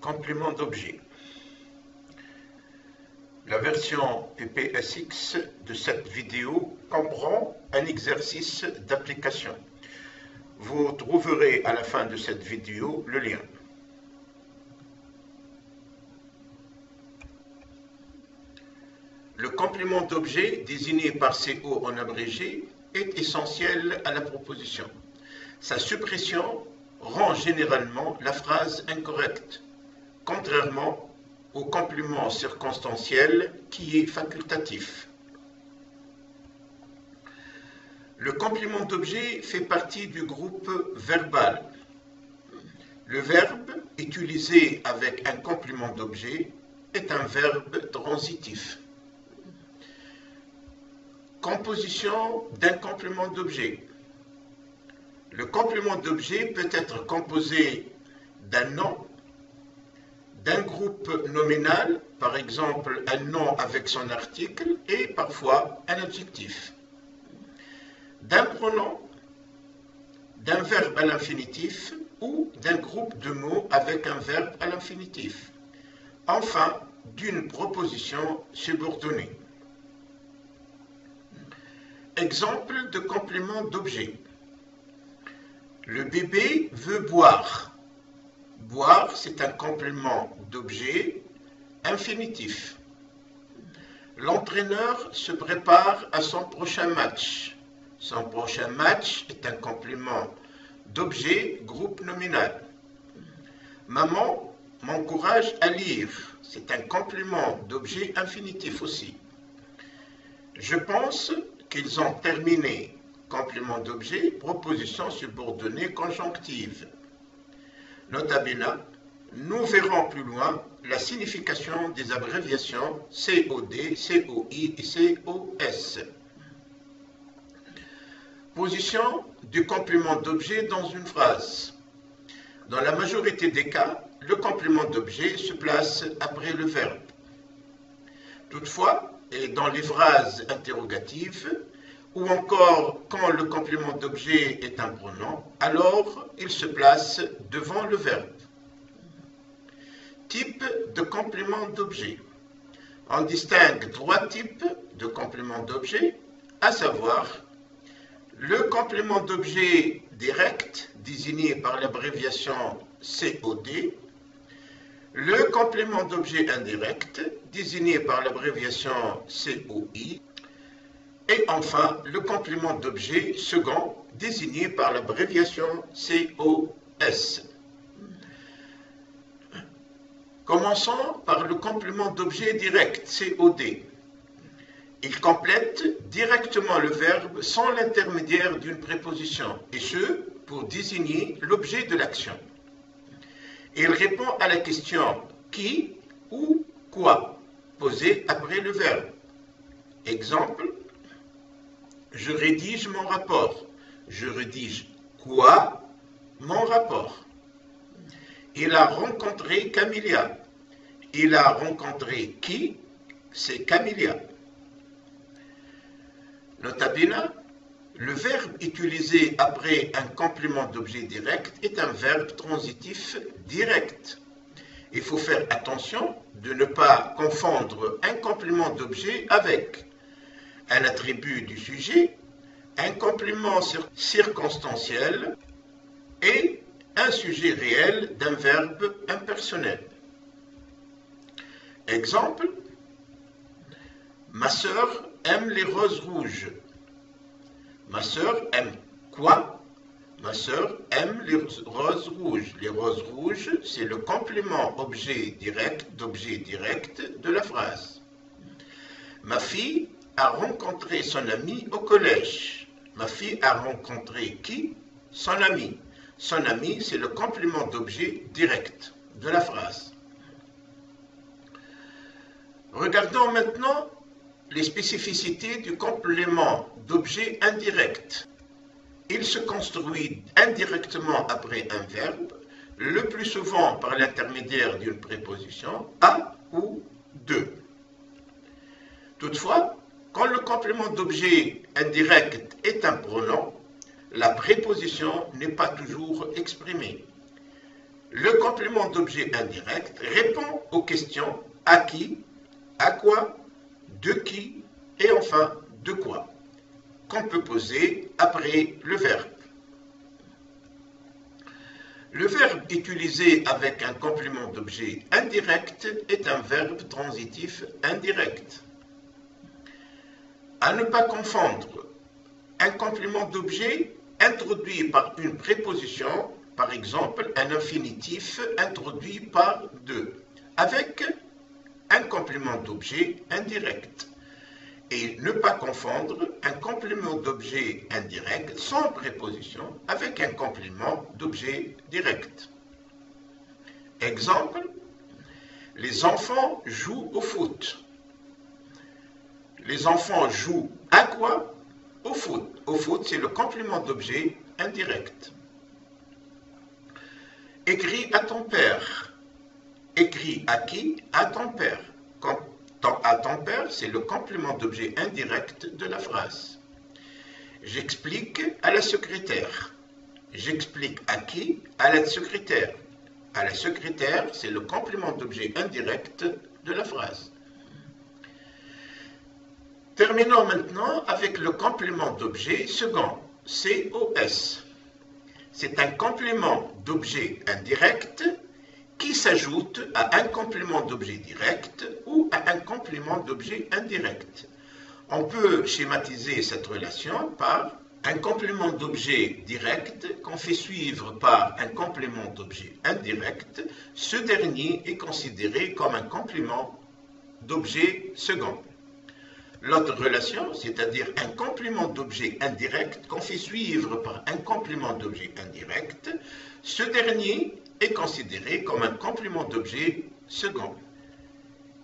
Complément d'objet. La version PPSX de cette vidéo comprend un exercice d'application. Vous trouverez à la fin de cette vidéo le lien. Le complément d'objet désigné par CO en abrégé est essentiel à la proposition. Sa suppression rend généralement la phrase incorrecte, contrairement au complément circonstanciel qui est facultatif. Le complément d'objet fait partie du groupe verbal. Le verbe utilisé avec un complément d'objet est un verbe transitif. Composition d'un complément d'objet. Le complément d'objet peut être composé d'un nom, d'un groupe nominal, par exemple un nom avec son article, et parfois un adjectif, d'un pronom, d'un verbe à l'infinitif ou d'un groupe de mots avec un verbe à l'infinitif, enfin d'une proposition subordonnée. Exemple de complément d'objet. Le bébé veut boire. Boire, c'est un complément d'objet infinitif. L'entraîneur se prépare à son prochain match. Son prochain match est un complément d'objet groupe nominal. Maman m'encourage à lire. C'est un complément d'objet infinitif aussi. Je pense qu'ils ont terminé. Complément d'objet, proposition subordonnée conjonctive. Nota bene, nous verrons plus loin la signification des abréviations COD, COI et COS. Position du complément d'objet dans une phrase. Dans la majorité des cas, le complément d'objet se place après le verbe. Toutefois, et dans les phrases interrogatives, ou encore quand le complément d'objet est un pronom, alors il se place devant le verbe. Type de complément d'objet. On distingue trois types de complément d'objet, à savoir le complément d'objet direct, désigné par l'abréviation COD, le complément d'objet indirect, désigné par l'abréviation COI, et enfin le complément d'objet second, désigné par l'abréviation COS. Commençons par le complément d'objet direct, COD. Il complète directement le verbe sans l'intermédiaire d'une préposition, et ce, pour désigner l'objet de l'action. Il répond à la question qui ou quoi posée après le verbe. Exemple, je rédige mon rapport. Je rédige quoi? Mon rapport. Il a rencontré Camilla. Il a rencontré qui? C'est Camilla. Nota bene, le verbe utilisé après un complément d'objet direct est un verbe transitif direct. Il faut faire attention de ne pas confondre un complément d'objet avec un attribut du sujet, un complément circonstanciel et un sujet réel d'un verbe impersonnel. Exemple, ma sœur aime les roses rouges. Ma sœur aime quoi? Ma sœur aime les roses rouges. Les roses rouges, c'est le complément d'objet direct de la phrase. Ma fille a rencontré son ami au collège. Ma fille a rencontré qui? Son ami. Son ami, c'est le complément d'objet direct de la phrase. Regardons maintenant les spécificités du complément d'objet indirect. Il se construit indirectement après un verbe, le plus souvent par l'intermédiaire d'une préposition à ou de. Toutefois, quand le complément d'objet indirect est un pronom, la préposition n'est pas toujours exprimée. Le complément d'objet indirect répond aux questions à qui, à quoi, de qui et enfin de quoi qu'on peut poser après le verbe. Le verbe utilisé avec un complément d'objet indirect est un verbe transitif indirect. À ne pas confondre un complément d'objet introduit par une préposition, par exemple un infinitif introduit par de, avec un complément d'objet indirect. Et ne pas confondre un complément d'objet indirect sans préposition avec un complément d'objet direct. Exemple, les enfants jouent au foot. Les enfants jouent à quoi? Au foot. Au foot, c'est le complément d'objet indirect. Écris à ton père. Écris à qui? À ton père. À ton père, c'est le complément d'objet indirect de la phrase. J'explique à la secrétaire. J'explique à qui? À la secrétaire. À la secrétaire, c'est le complément d'objet indirect de la phrase. Terminons maintenant avec le complément d'objet second, COS. C'est un complément d'objet indirect qui s'ajoute à un complément d'objet direct ou à un complément d'objet indirect. On peut schématiser cette relation par un complément d'objet direct qu'on fait suivre par un complément d'objet indirect. Ce dernier est considéré comme un complément d'objet second. L'autre relation, c'est-à-dire un complément d'objet indirect qu'on fait suivre par un complément d'objet indirect, ce dernier est considéré comme un complément d'objet second.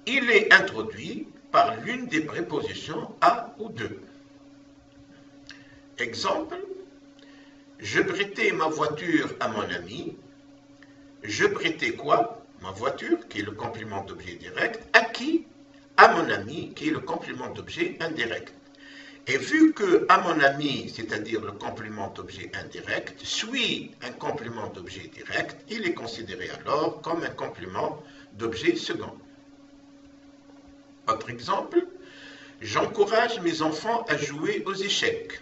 Il est introduit par l'une des prépositions à ou de. Exemple, je prêtais ma voiture à mon ami. Je prêtais quoi? Ma voiture, qui est le complément d'objet direct. À qui? À mon ami, qui est le complément d'objet indirect. Et vu que à mon ami, c'est-à-dire le complément d'objet indirect, suit un complément d'objet direct, il est considéré alors comme un complément d'objet second. Autre exemple, j'encourage mes enfants à jouer aux échecs.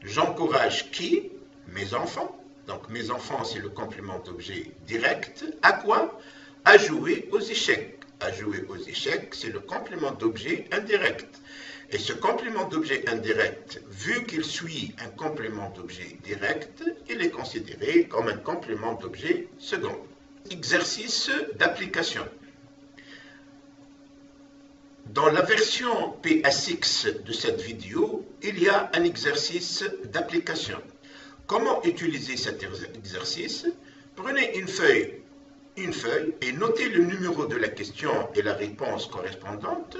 J'encourage qui? Mes enfants. Donc mes enfants, c'est le complément d'objet direct. À quoi? À jouer aux échecs. À jouer aux échecs, c'est le complément d'objet indirect. Et ce complément d'objet indirect, vu qu'il suit un complément d'objet direct, il est considéré comme un complément d'objet second. Exercice d'application. Dans la version PSX de cette vidéo, il y a un exercice d'application. Comment utiliser cet exercice? Prenez une feuille et notez le numéro de la question et la réponse correspondante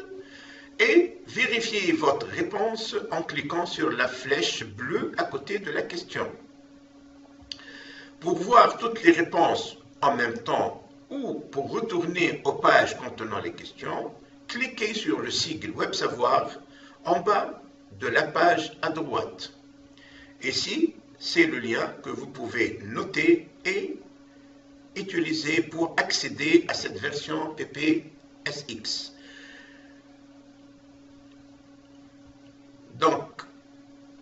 et vérifiez votre réponse en cliquant sur la flèche bleue à côté de la question. Pour voir toutes les réponses en même temps ou pour retourner aux pages contenant les questions, cliquez sur le sigle Web Savoir en bas de la page à droite. Ici, c'est le lien que vous pouvez noter et utiliser pour accéder à cette version PPSX. Donc,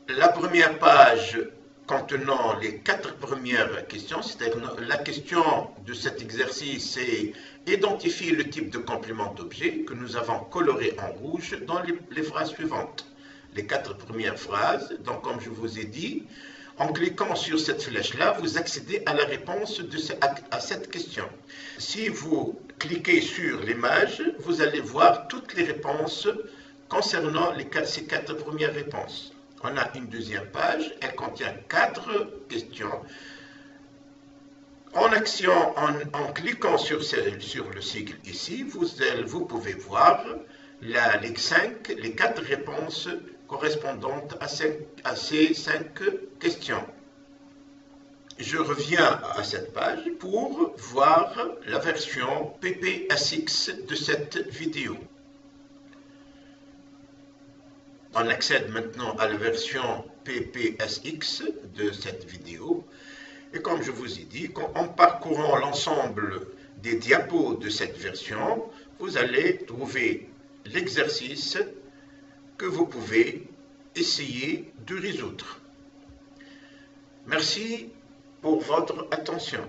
la première page contenant les 4 premières questions, c'est-à-dire la question de cet exercice, c'est identifier le type de complément d'objet que nous avons coloré en rouge dans les phrases suivantes. Les 4 premières phrases, donc comme je vous ai dit, en cliquant sur cette flèche-là, vous accédez à la réponse à cette question. Si vous cliquez sur l'image, vous allez voir toutes les réponses concernant ces 4 premières réponses. On a une deuxième page, elle contient 4 questions. En cliquant sur le sigle ici, vous pouvez voir les 4 réponses correspondantes à ces 5 questions. Je reviens à cette page pour voir la version PPSX de cette vidéo. On accède maintenant à la version PPSX de cette vidéo Et comme je vous ai dit, en parcourant l'ensemble des diapos de cette version, vous allez trouver l'exercice que vous pouvez essayer de résoudre. Merci pour votre attention.